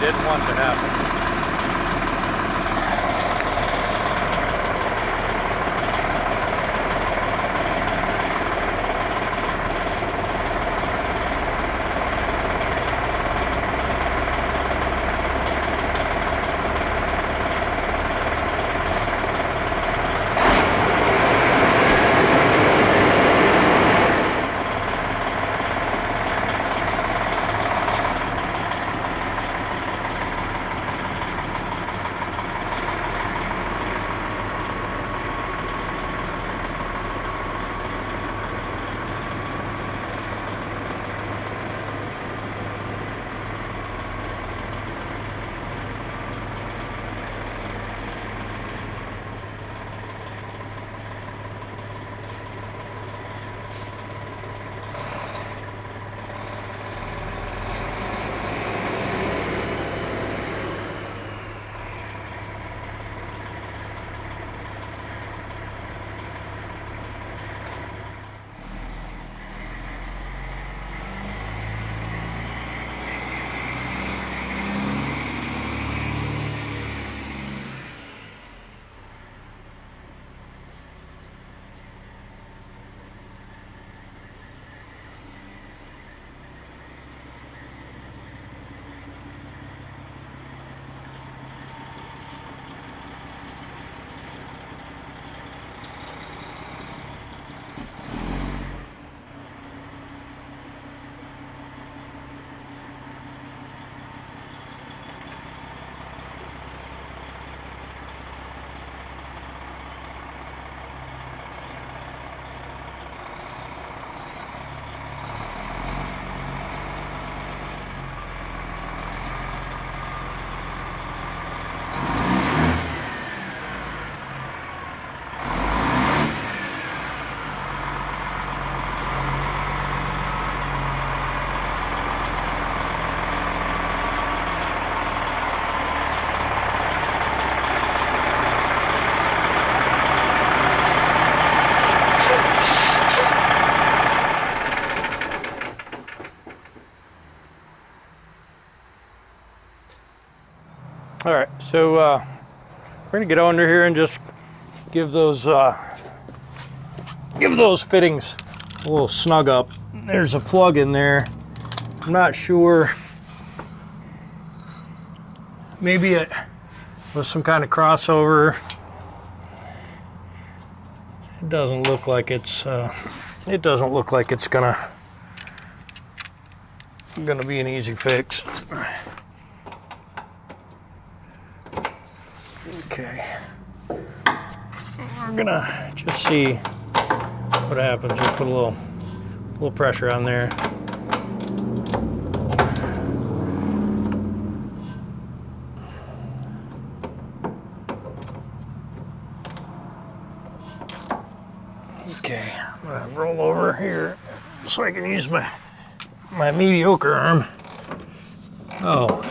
didn't want to happen. All right, so we're gonna get under here and just give those fittings a little snug up. There's a plug in there. I'm not sure. Maybe it was some kind of crossover. It doesn't look like it's. It doesn't look like it's gonna be an easy fix. Okay, we're gonna just see what happens. We put a little pressure on there. Okay, I'm gonna roll over here so I can use my mediocre arm. Oh.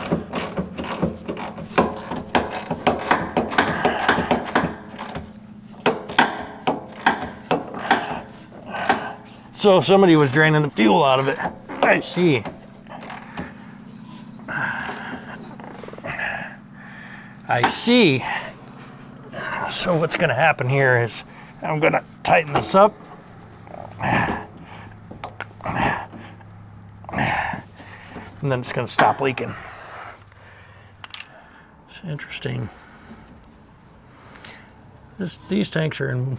So if somebody was draining the fuel out of it, I see. I see. So what's gonna happen here is I'm gonna tighten this up. And then it's gonna stop leaking. It's interesting. These tanks are in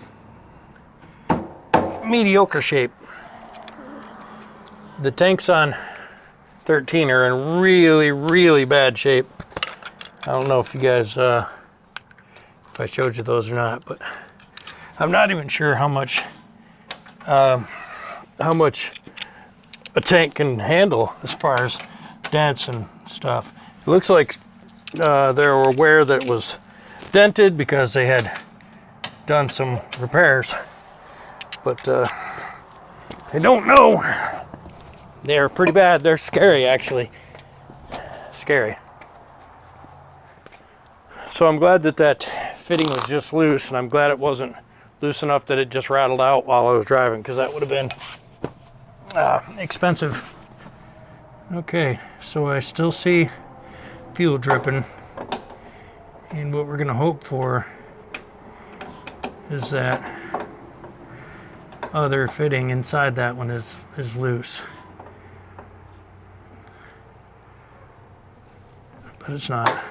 mediocre shape. The tanks on 13 are in really, really bad shape. I don't know if you guys, if I showed you those or not, but I'm not even sure how much a tank can handle as far as dents and stuff. It looks like they were aware that it was dented because they had done some repairs, but I don't know. They're pretty bad. They're scary, actually. Scary. So I'm glad that fitting was just loose, and I'm glad it wasn't loose enough that it just rattled out while I was driving, because that would have been expensive. Okay, so I still see fuel dripping. And what we're going to hope for is that other fitting inside that one is loose. But it's not.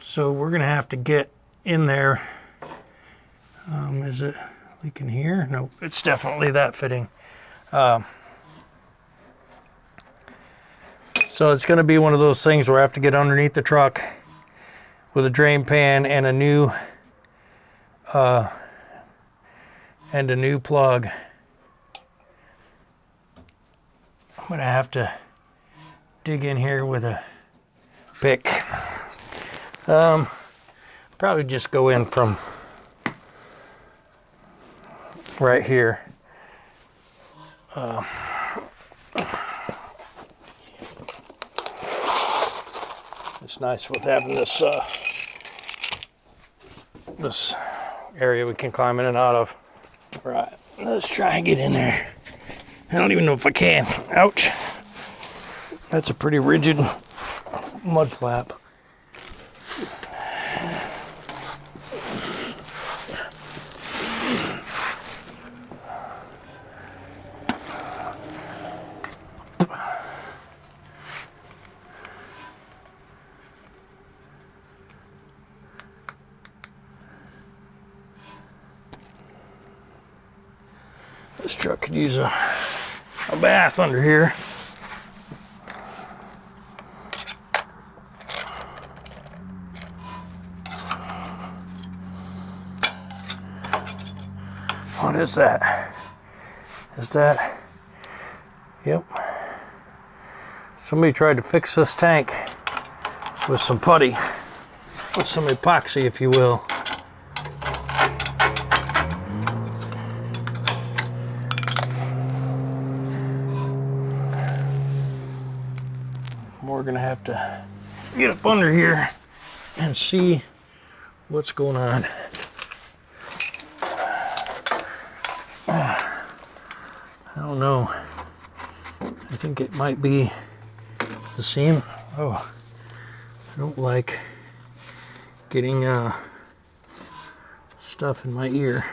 So we're going to have to get in there. Is it leaking here? Nope, it's definitely that fitting. So it's going to be one of those things where I have to get underneath the truck with a drain pan and a new plug. I'm going to have to dig in here with a pick. Probably just go in from right here. It's nice with having this this area we can climb in and out of. Right, let's try and get in there. I don't even know if I can. Ouch. That's a pretty rigid mud flap. This truck could use a bath under here. What is that? Is that? Yep. Somebody tried to fix this tank with some putty, with some epoxy, if you will. We're gonna have to get up under here and see what's going on. I don't know. I think it might be the seam. Oh, I don't like getting stuff in my ear.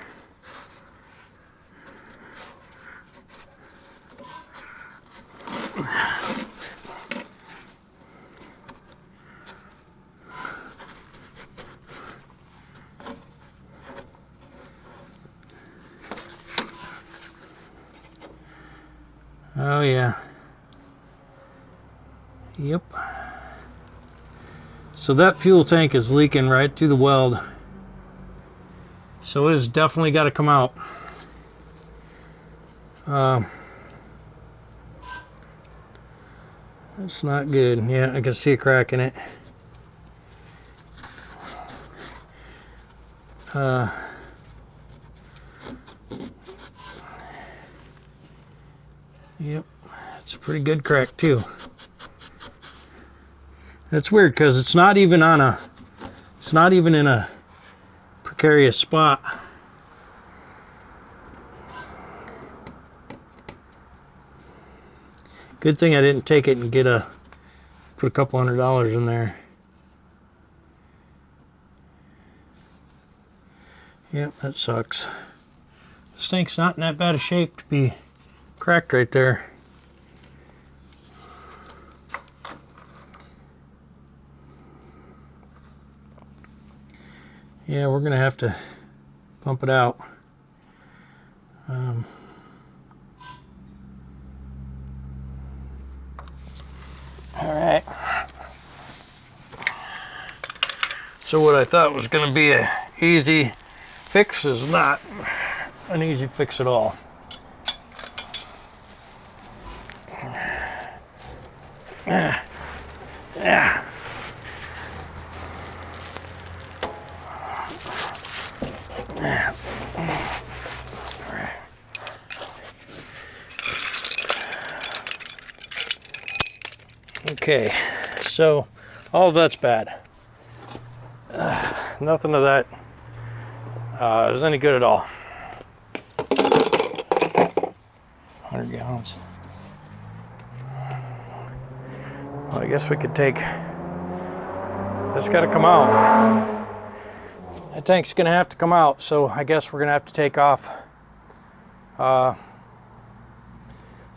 Oh yeah. Yep. So that fuel tank is leaking right through the weld. So it has definitely got to come out. That's not good. Yeah, I can see a crack in it. Yep, it's a pretty good crack too. That's weird because it's not even in a precarious spot. Good thing I didn't take it and put a couple $100 in there. Yep, that sucks. This tank's not in that bad a shape to be cracked right there. Yeah, we're gonna have to pump it out. All right. So what I thought was gonna be an easy fix is not an easy fix at all. Yeah. Okay, so all of that's bad. Nothing of that is any good at all. 100 gallons. Well, I guess we could take, that's got to come out. That tank's gonna have to come out, so I guess we're gonna have to take off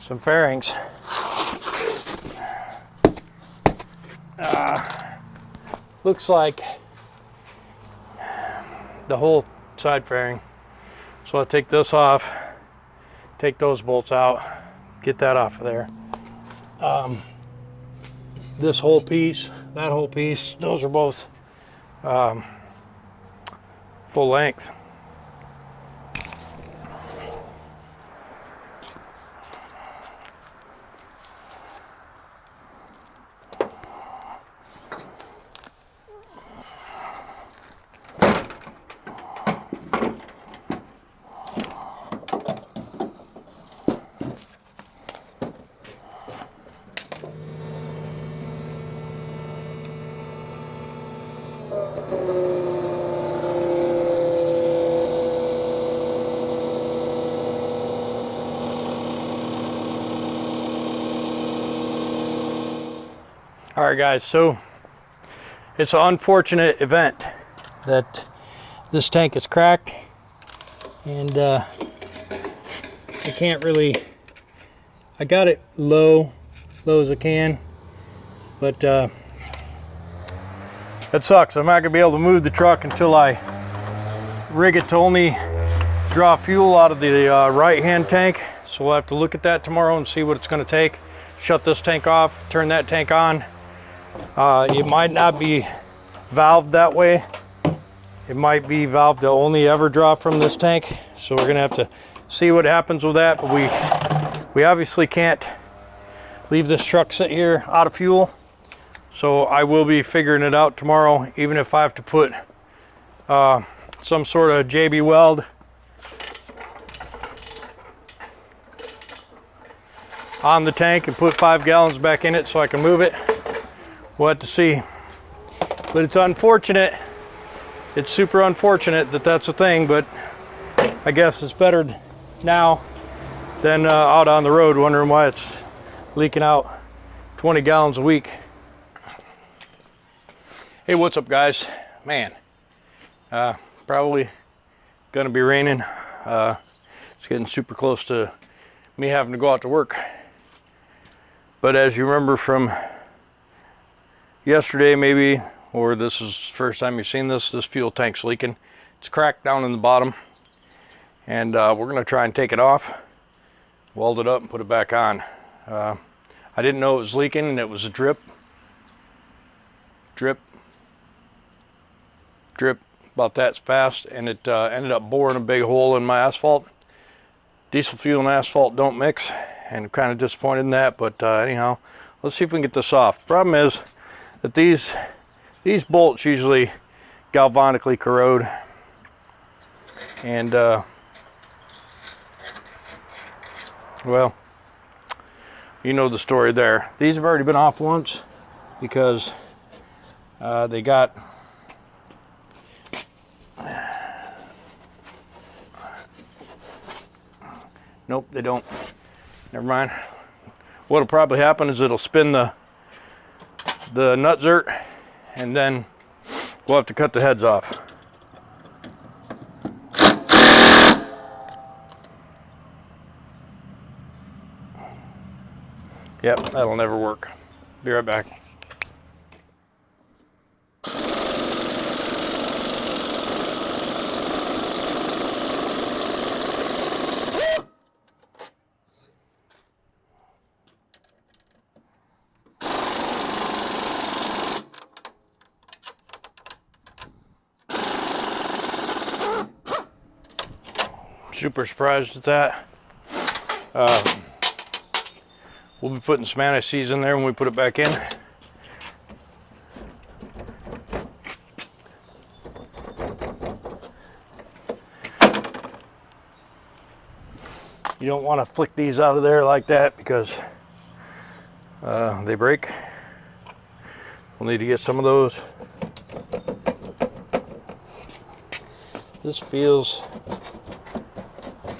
some fairings. Looks like the whole side fairing. So I'll take this off, take those bolts out, get that off of there. This whole piece, that whole piece, those are both full length. All right, guys, so it's an unfortunate event that this tank is cracked, and I can't really, I got it low as I can, but that sucks. I'm not gonna be able to move the truck until I rig it to only draw fuel out of the right-hand tank. So we'll have to look at that tomorrow and see what it's gonna take. Shut this tank off, turn that tank on. It might not be valved that way. It might be valved to only ever draw from this tank. So we're gonna have to see what happens with that. But we obviously can't leave this truck sit here out of fuel. So I will be figuring it out tomorrow, even if I have to put some sort of JB weld on the tank and put 5 gallons back in it so I can move it. We'll have to see. But it's unfortunate. It's super unfortunate that that's a thing, but I guess it's better now than out on the road wondering why it's leaking out 20 gallons a week. Hey, what's up, guys? Man, probably gonna be raining. It's getting super close to me having to go out to work. But as you remember from yesterday maybe, or this is the first time you've seen this fuel tank's leaking. It's cracked down in the bottom, and we're gonna try and take it off, weld it up and put it back on. I didn't know it was leaking, and it was a drip, about that fast, and it ended up boring a big hole in my asphalt. Diesel fuel and asphalt don't mix, and I'm kind of disappointed in that, but anyhow, let's see if we can get this off. The problem is that these bolts usually galvanically corrode, and well, you know the story there. These have already been off once because they got nope, they don't. Never mind. What'll probably happen is it'll spin the nutzert, and then we'll have to cut the heads off. Yep, that'll never work. Be right back. Super surprised at that. We'll be putting some anti-seize in there when we put it back in. You don't want to flick these out of there like that because they break. We'll need to get some of those. This feels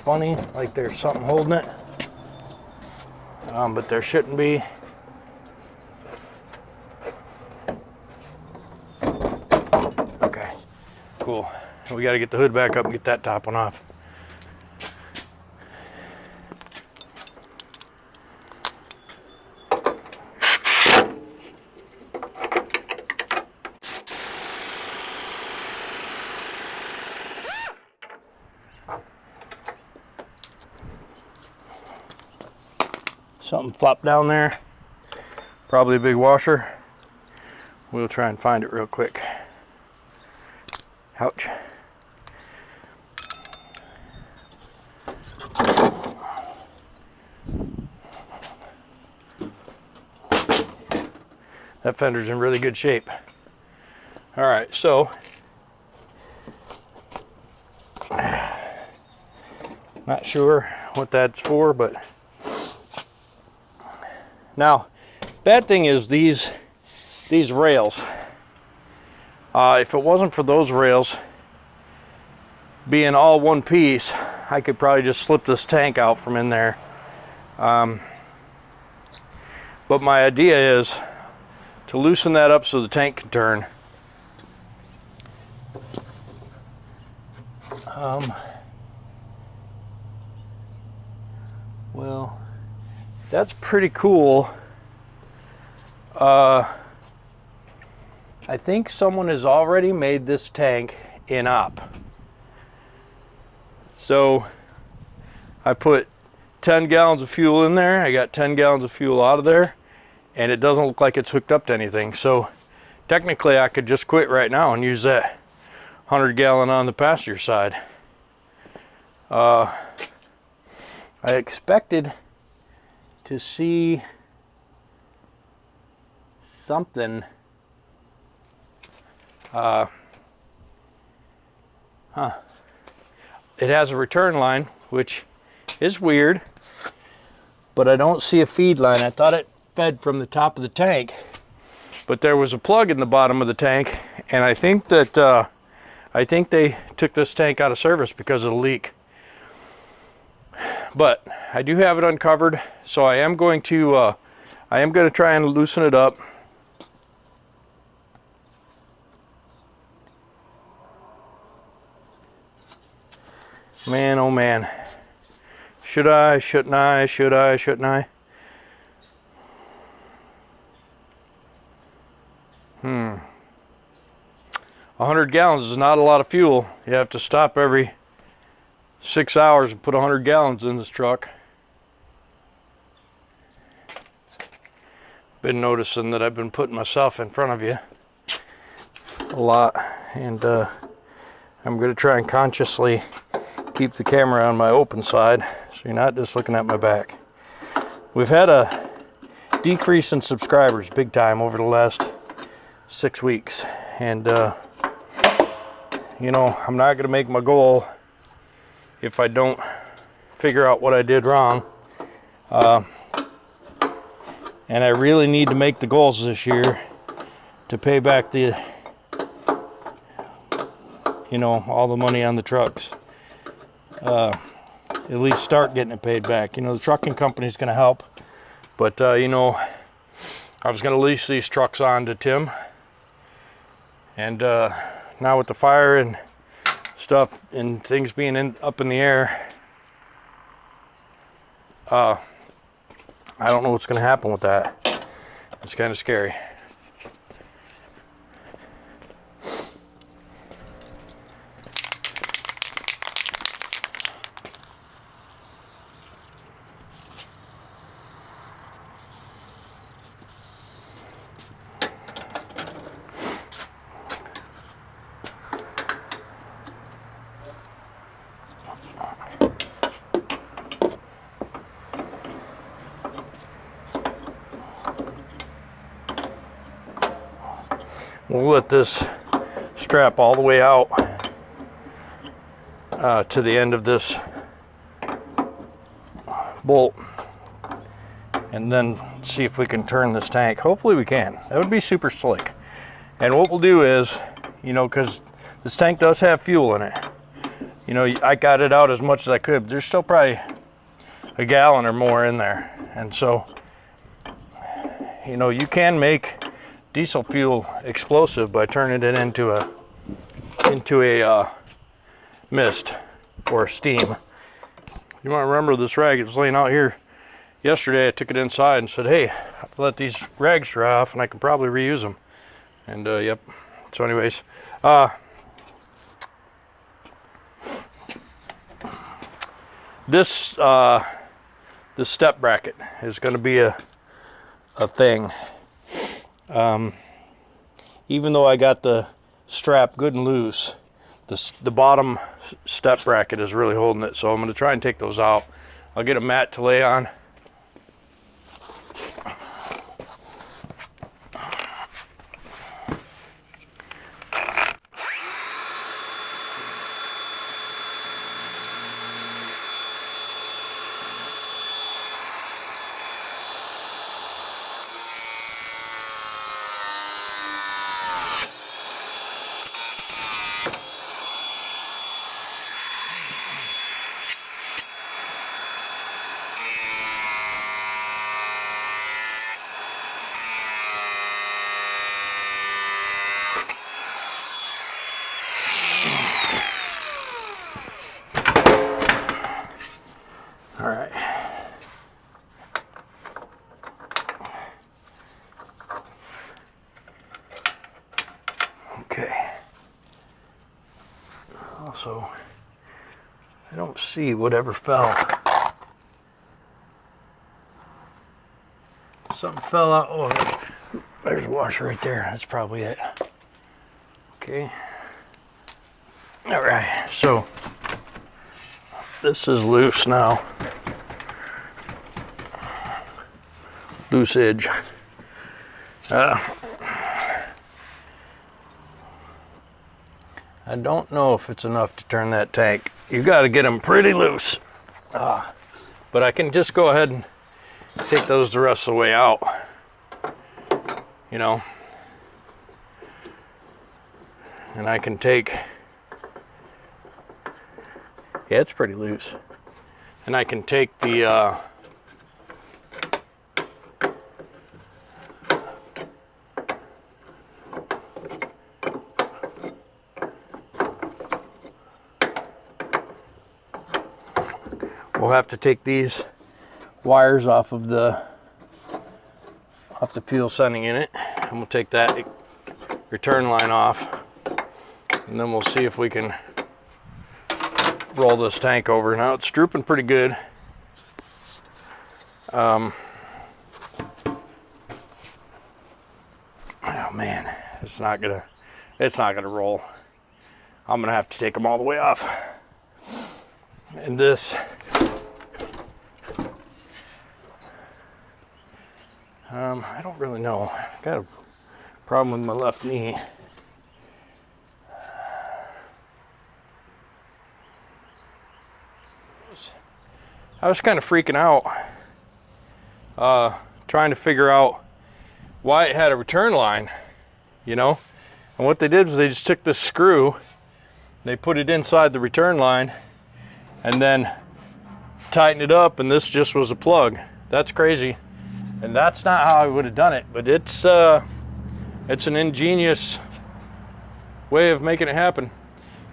funny, like there's something holding it, but there shouldn't be. cool. We got to get the hood back up and get that top one off. Something flopped down there. Probably a big washer. We'll try and find it real quick. Ouch. That fender's in really good shape. All right, so not sure what that's for, but now bad thing is these rails. If it wasn't for those rails being all one piece, I could probably just slip this tank out from in there. But my idea is to loosen that up so the tank can turn. Well, that's pretty cool. I think someone has already made this tank in op. So I put 10 gallons of fuel in there. I got 10 gallons of fuel out of there, and it doesn't look like it's hooked up to anything. So technically I could just quit right now and use that 100 gallon on the passenger side. I expected to see something. It has a return line, which is weird, but I don't see a feed line. I thought it fed from the top of the tank, but there was a plug in the bottom of the tank, and I think that I think they took this tank out of service because of the leak. But I do have it uncovered, so I am going to try and loosen it up. Man, oh man. Should I, shouldn't I, should I, shouldn't I? 100 gallons is not a lot of fuel. You have to stop every 6 hours and put 100 gallons in this truck. Been noticing that I've been putting myself in front of you a lot, and I'm going to try and consciously keep the camera on my open side so you're not just looking at my back. We've had a decrease in subscribers big time over the last 6 weeks, and you know, I'm not going to make my goal if I don't figure out what I did wrong, and I really need to make the goals this year to pay back the, you know, all the money on the trucks. At least start getting it paid back. You know, the trucking company's going to help, but you know, I was going to lease these trucks on to Tim, and now with the fire and stuff and things being up in the air, I don't know what's going to happen with that. It's kind of scary. We'll let this strap all the way out to the end of this bolt, and then see if we can turn this tank. Hopefully we can. That would be super slick. And what we'll do is, you know, because this tank does have fuel in it, you know, I got it out as much as I could. There's still probably a gallon or more in there, and so, you know, you can make diesel fuel explosive by turning it into a into a mist or steam. You might remember this rag, it was laying out here yesterday. I took it inside and said, hey, I'll let these rags dry off and I can probably reuse them. And yep, so anyways, this step bracket is going to be a thing. Even though I got the strap good and loose, the bottom step bracket is really holding it, so I'm going to try and take those out. I'll get a mat to lay on. All right. Okay. Also, I don't see whatever fell. Something fell out. Oh, there's a washer right there. That's probably it. Okay. All right. So this is loose now. Loose edge. I don't know if it's enough to turn that tank. You got to get them pretty loose. But I can just go ahead and take those the rest of the way out. You know. And I can take, yeah, it's pretty loose. And I can take the we'll have to take these wires off the fuel sending unit, and we'll take that return line off, and then we'll see if we can roll this tank over. Now it's drooping pretty good. Oh man, it's not gonna roll. I'm gonna have to take them all the way off. And this, I don't really know. I got a problem with my left knee. I was kind of freaking out, trying to figure out why it had a return line, you know? And what they did was they just took this screw, they put it inside the return line, and then tightened it up, and this just was a plug. That's crazy. And that's not how I would have done it, but it's an ingenious way of making it happen.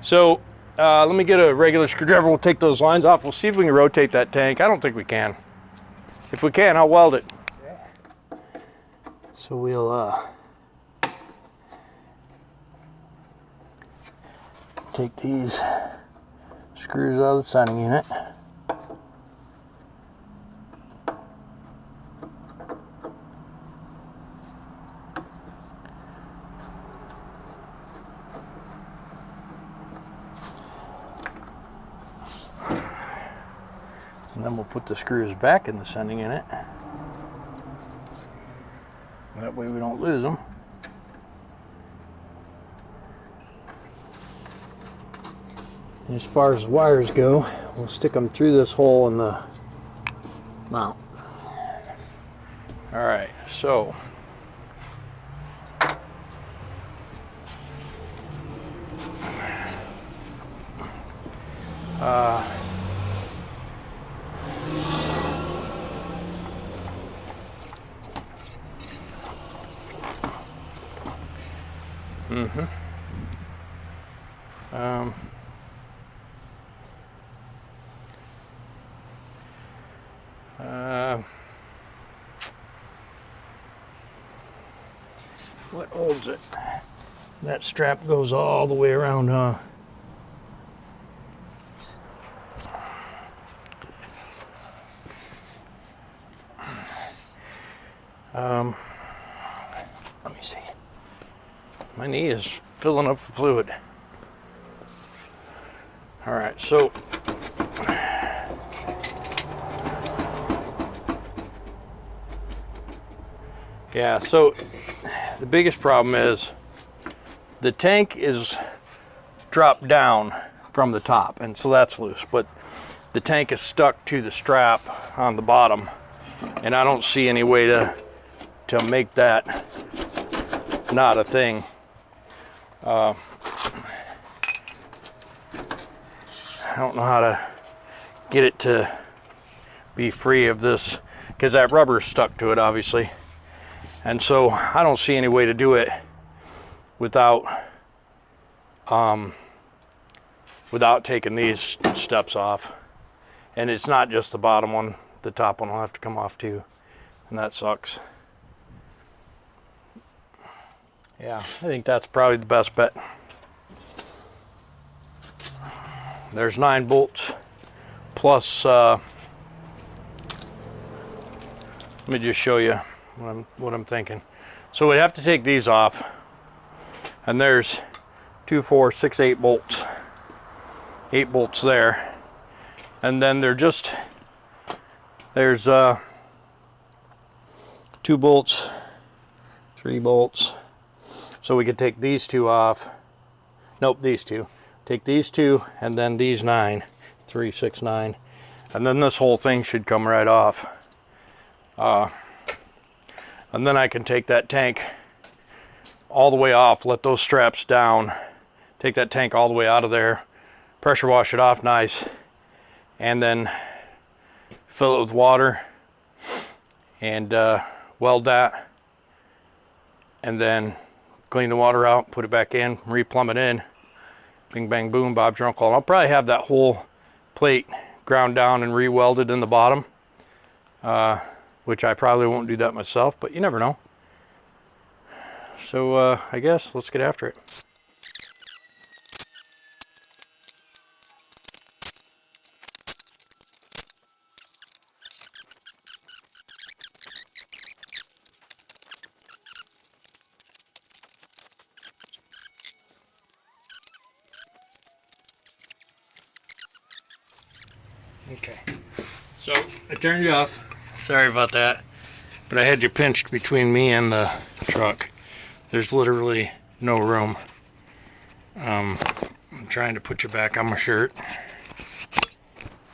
So let me get a regular screwdriver. We'll take those lines off. We'll see if we can rotate that tank. I don't think we can. If we can, I'll weld it. So we'll take these screws out of the sending unit. And then we'll put the screws back in the sending unit. That way we don't lose them. And as far as the wires go, we'll stick them through this hole in the mount. All right, so Um, what holds it? That strap goes all the way around, huh? Let me see. My knee is filling up with fluid. All right, so yeah, so the biggest problem is the tank is dropped down from the top, and so that's loose, but the tank is stuck to the strap on the bottom, and I don't see any way to make that not a thing. I don't know how to get it to be free of this, because that rubber is stuck to it, obviously. And so I don't see any way to do it without taking these steps off. And it's not just the bottom one, the top one will have to come off too, and that sucks. Yeah, I think that's probably the best bet. There's 9 bolts plus, let me just show you what I'm thinking. So we'd have to take these off, and there's 2, 4, 6, 8 bolts. 8 bolts there. And then there's 2 bolts, 3 bolts. So we could take these 2 off. Nope, these 2. Take these 2 and then these 9. 3, 6, 9. And then this whole thing should come right off. And then I can take that tank all the way off, let those straps down, take that tank all the way out of there, pressure wash it off nice, and then fill it with water and weld that, and then clean the water out, put it back in, replumb it in, bing bang boom, Bob's your uncle. And I'll probably have that whole plate ground down and re-welded in the bottom, which I probably won't do that myself, but you never know. So I guess let's get after it. Okay, so I turned you off. Sorry about that, but I had you pinched between me and the truck. There's literally no room. I'm trying to put you back on my shirt.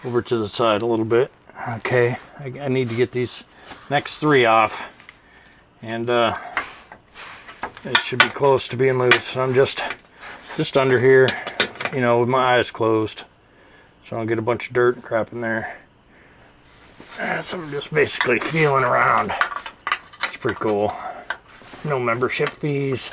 Over to the side a little bit. Okay, I need to get these next 3 off, and it should be close to being loose. I'm just under here, you know, with my eyes closed, so I don't get a bunch of dirt and crap in there. So I'm just basically feeling around. It's pretty cool. No membership fees.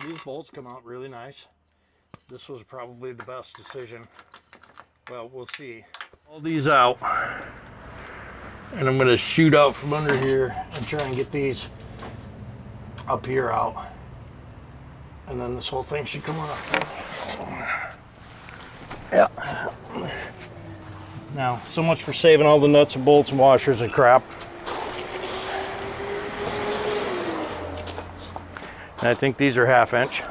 These bolts come out really nice. This was probably the best decision. Well, we'll see. All these out, and I'm gonna shoot out from under here and try and get these up here out, and then this whole thing should come off. Yeah. Now, so much for saving all the nuts and bolts and washers and crap. And I think these are 1/2 inch.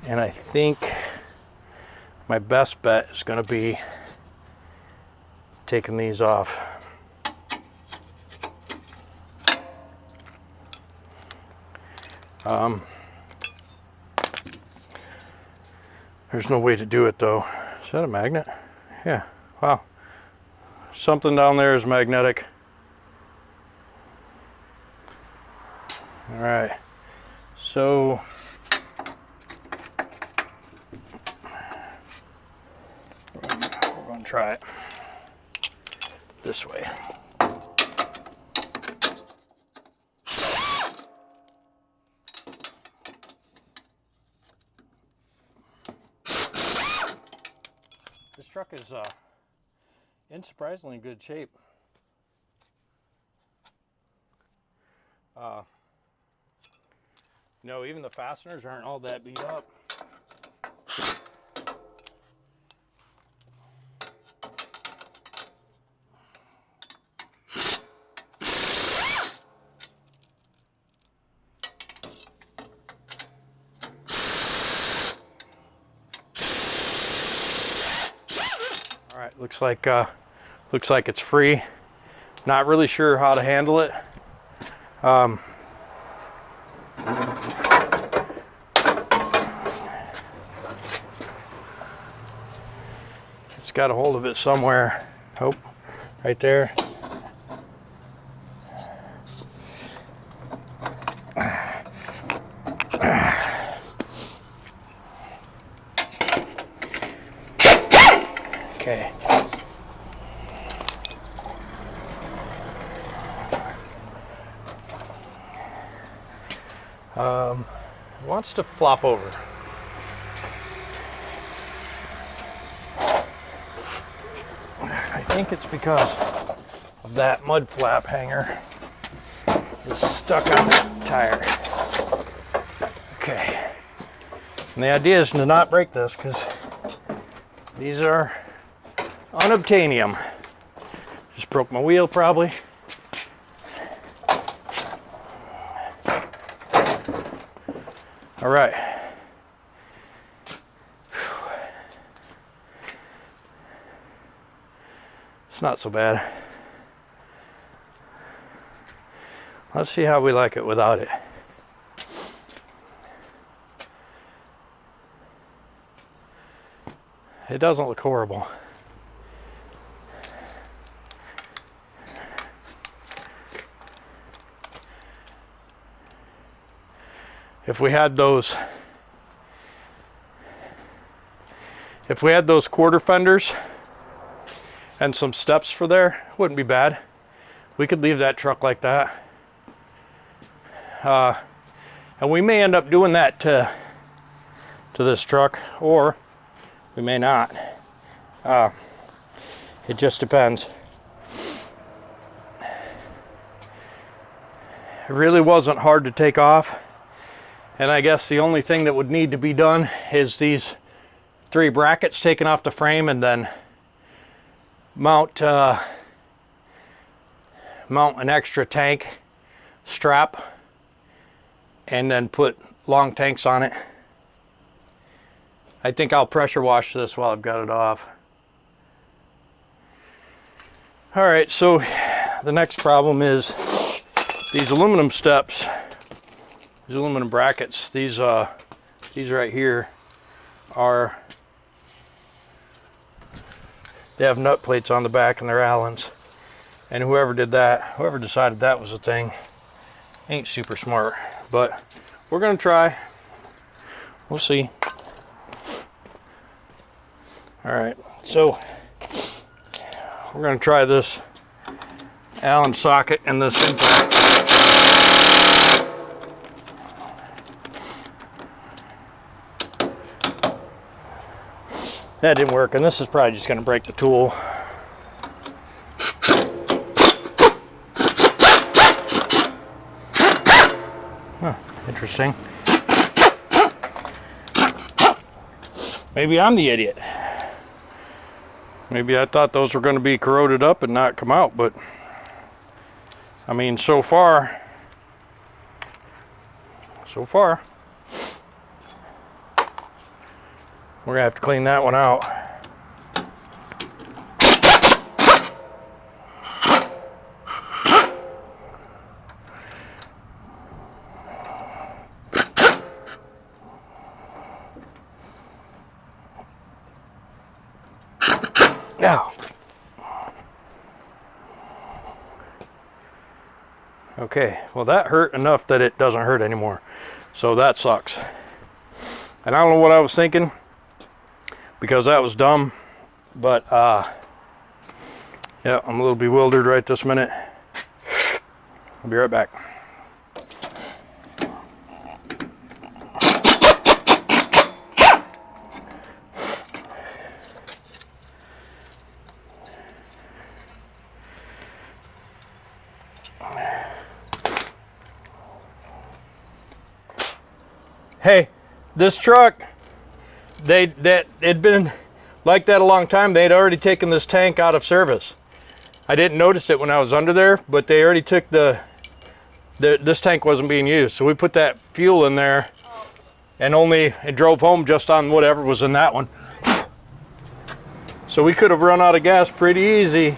And I think my best bet is going to be taking these off. There's no way to do it though. Is that a magnet? Yeah. Wow. Something down there is magnetic. All right. So and try it this way. This truck is in surprisingly good shape. No, even the fasteners aren't all that beat up. All right, looks like it's free. Not really sure how to handle it. It's got a hold of it somewhere. Oh, right there. Okay. Wants to flop over. I think it's because of that mud flap hanger is stuck on the tire. Okay. And the idea is to not break this because these are unobtainium. Just broke my wheel probably. All right. It's not so bad. Let's see how we like it without it. It doesn't look horrible. If we had those quarter fenders and some steps for there, it wouldn't be bad. We could leave that truck like that. And we may end up doing that to this truck, or we may not. It just depends. It really wasn't hard to take off. And I guess the only thing that would need to be done is these 3 brackets taken off the frame, and then mount an extra tank strap, and then put long tanks on it. I think I'll pressure wash this while I've got it off. All right, so the next problem is these aluminum steps. These aluminum brackets, these right here they have nut plates on the back and they're Allens. And whoever decided that was a thing, ain't super smart. But we're gonna try. We'll see. All right, so we're gonna try this Allen socket and this impact. That didn't work, and this is probably just going to break the tool. Huh, interesting. Maybe I'm the idiot. Maybe I thought those were going to be corroded up and not come out, but I mean, so far. We're gonna have to clean that one out. Now, okay, well that hurt enough that it doesn't hurt anymore. So that sucks. And I don't know what I was thinking, because that was dumb. But yeah, I'm a little bewildered right this minute. I'll be right back. Hey, this truck, that had been like that a long time. They'd already taken this tank out of service. I didn't notice it when I was under there, but they already took this tank wasn't being used. So we put that fuel in there and it drove home just on whatever was in that one. So we could have run out of gas pretty easy. They were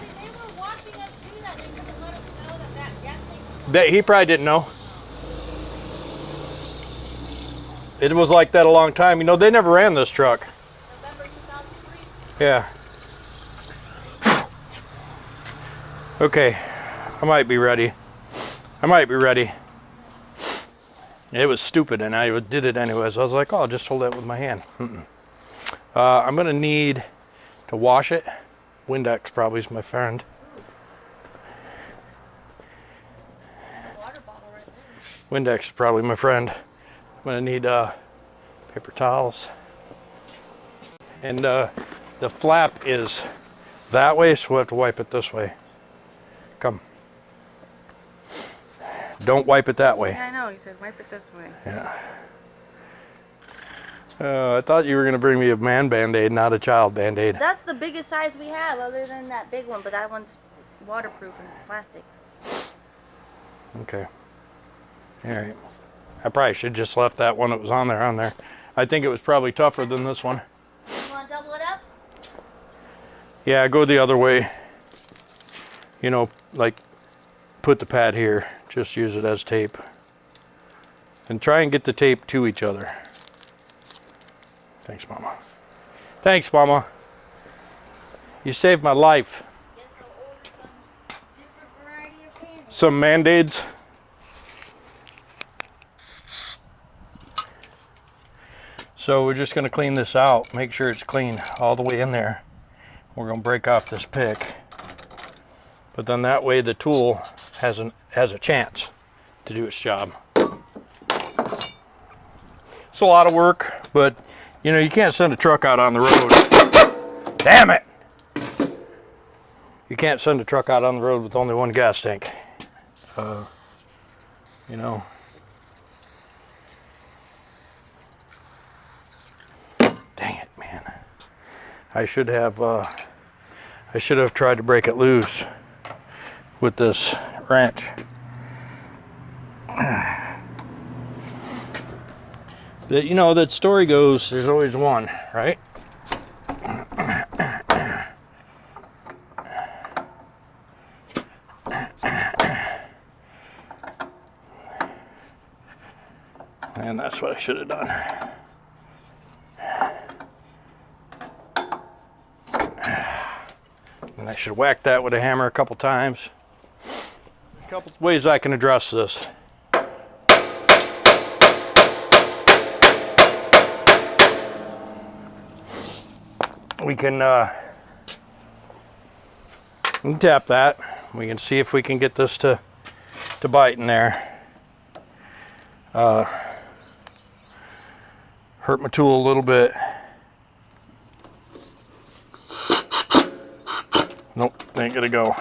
watching us do that. They could have let us know that gas tank That he probably didn't know. It was like that a long time. You know, they never ran this truck. November 2003. Yeah. Okay, I might be ready. It was stupid, and I did it anyways. I was like, oh, I'll just hold it with my hand. I'm gonna need to wash it. Windex probably is my friend. Water bottle right there. Windex is probably my friend. I'm gonna need paper towels. And the flap is that way, so we'll have to wipe it this way. Come. Don't wipe it that way. Yeah, I know. He said wipe it this way. Yeah. I thought you were going to bring me a man Band-Aid, not a child Band-Aid. That's the biggest size we have, other than that big one, but that one's waterproof and plastic. Okay. All right. I probably should just left that one that was on there. I think it was probably tougher than this one. You want to double it up? Yeah, go the other way. You know, like put the pad here. Just use it as tape. And try and get the tape to each other. Thanks, Mama. Thanks, Mama. You saved my life. Guess I'll order some different variety of candy. Some Band-Aids. So we're just going to clean this out. Make sure it's clean all the way in there. We're going to break off this pick. But then that way the tool has a chance to do its job. It's a lot of work, but you know, you can't send a truck out on the road. Damn it! You can't send a truck out on the road with only one gas tank. You know. Dang it, man. I should have tried to break it loose with this wrench. You know, that story goes, there's always one, right? And that's what I should have done. And I should whack that with a hammer a couple times. A couple ways I can address this. We can tap that. We can see if we can get this to bite in there. Hurt my tool a little bit. Nope, ain't gonna go.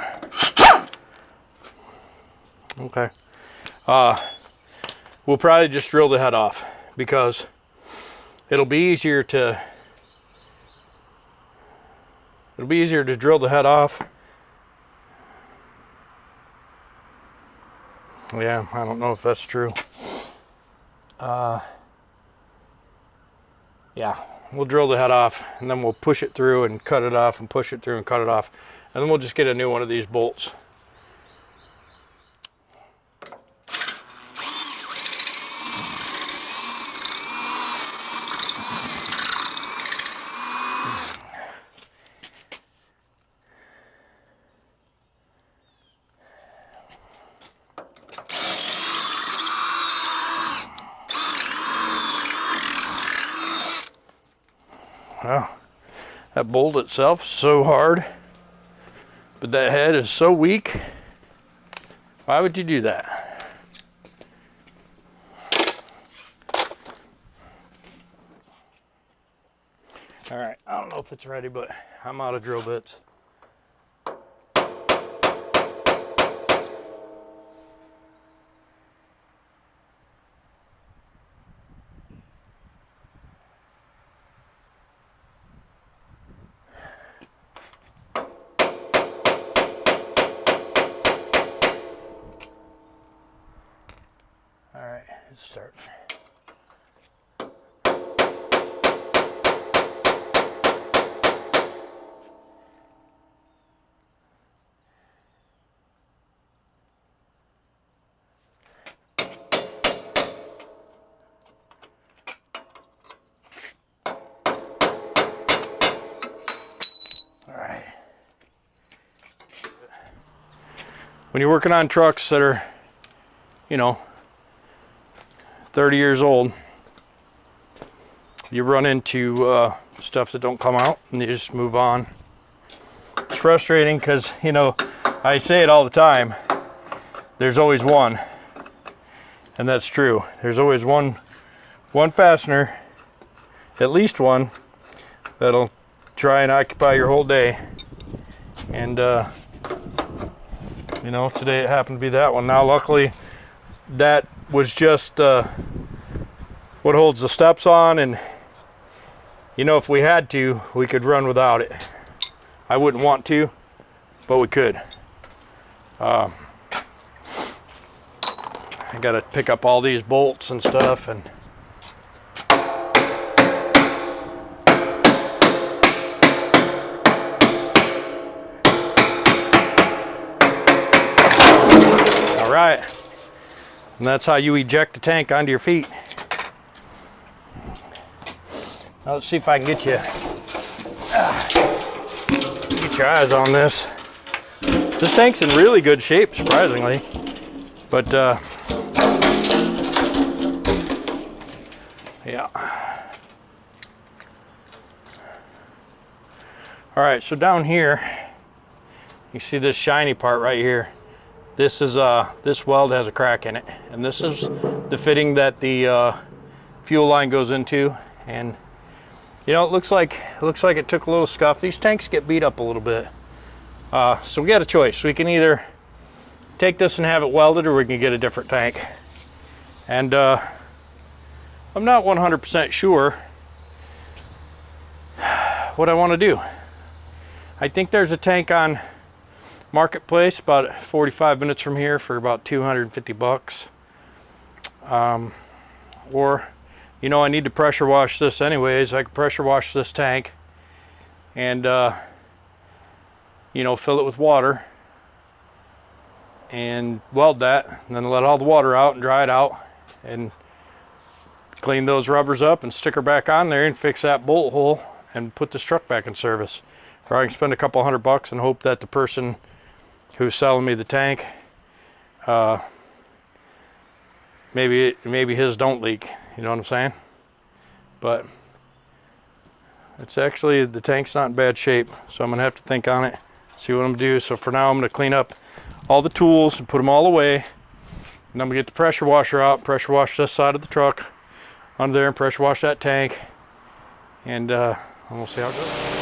Okay. We'll probably just drill the head off because it'll be easier to drill the head off. Yeah, I don't know if that's true. Yeah, we'll drill the head off and then we'll push it through and cut it off and push it through and cut it off. And then we'll just get a new one of these bolts. Well, That bolt itself is so hard, but that head is so weak. Why would you do that? All right, I don't know if it's ready, but I'm out of drill bits. All right, let's start. All right. When you're working on trucks that are, you know, 30 years old, you run into stuff that don't come out and you just move on. It's frustrating because, you know, I say it all the time, there's always one, and that's true. There's always one fastener, at least one, that'll try and occupy your whole day. And you know, today it happened to be that one. Now luckily that was just what holds the steps on, and you know, if we had to, we could run without it. I wouldn't want to, but we could. I gotta pick up all these bolts and stuff, and all right, and that's how you eject the tank onto your feet. Now let's see if I can get your eyes on this. This tank's in really good shape, surprisingly, but yeah. All right, so down here, you see this shiny part right here. This is this weld has a crack in it, and this is the fitting that the fuel line goes into. And you know, it looks like it took a little scuff. These tanks get beat up a little bit, so we got a choice. We can either take this and have it welded, or we can get a different tank. And I'm not 100% sure what I want to do. I think there's a tank on Marketplace about 45 minutes from here for about 250 bucks. Or, you know, I need to pressure wash this anyways. I can pressure wash this tank and you know, fill it with water and weld that, and then let all the water out and dry it out and clean those rubbers up and stick her back on there and fix that bolt hole and put this truck back in service. Or I can spend a couple $100 and hope that the person who's selling me the tank, maybe his don't leak, you know what I'm saying? But it's actually, the tank's not in bad shape, so I'm gonna have to think on it, see what I'm gonna do. So for now, I'm gonna clean up all the tools and put them all away, and I'm gonna get the pressure washer out, pressure wash this side of the truck under there, and pressure wash that tank, and we'll see how it goes.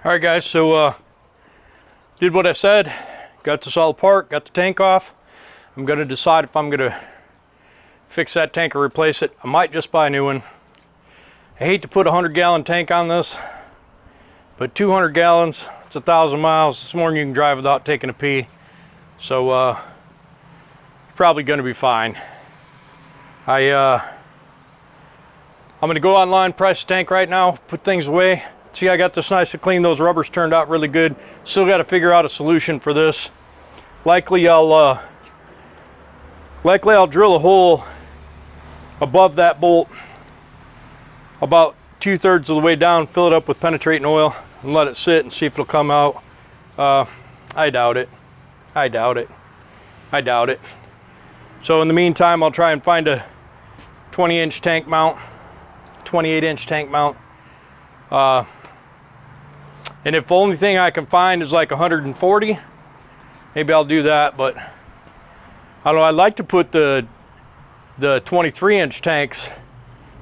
All right, guys, so did what I said. Got this all apart, got the tank off. I'm gonna decide if I'm gonna fix that tank or replace it. I might just buy a new one. I hate to put a 100-gallon tank on this, but 200 gallons, it's 1,000 miles. It's more than you can drive without taking a pee. So probably gonna be fine. I'm gonna go online, price the tank right now, put things away. See, I got this nice and clean. Those rubbers turned out really good. Still got to figure out a solution for this. Likely I'll drill a hole above that bolt about 2/3 of the way down, fill it up with penetrating oil, and let it sit and see if it'll come out. I doubt it. I doubt it. I doubt it. So in the meantime, I'll try and find a 20-inch tank mount, 28-inch tank mount. And if the only thing I can find is like 140, maybe I'll do that. But I don't know, I'd like to put the 23-inch tanks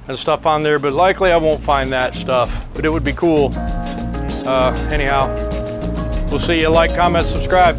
and stuff on there, but likely I won't find that stuff. But it would be cool. Anyhow, we'll see you. Like, comment, subscribe.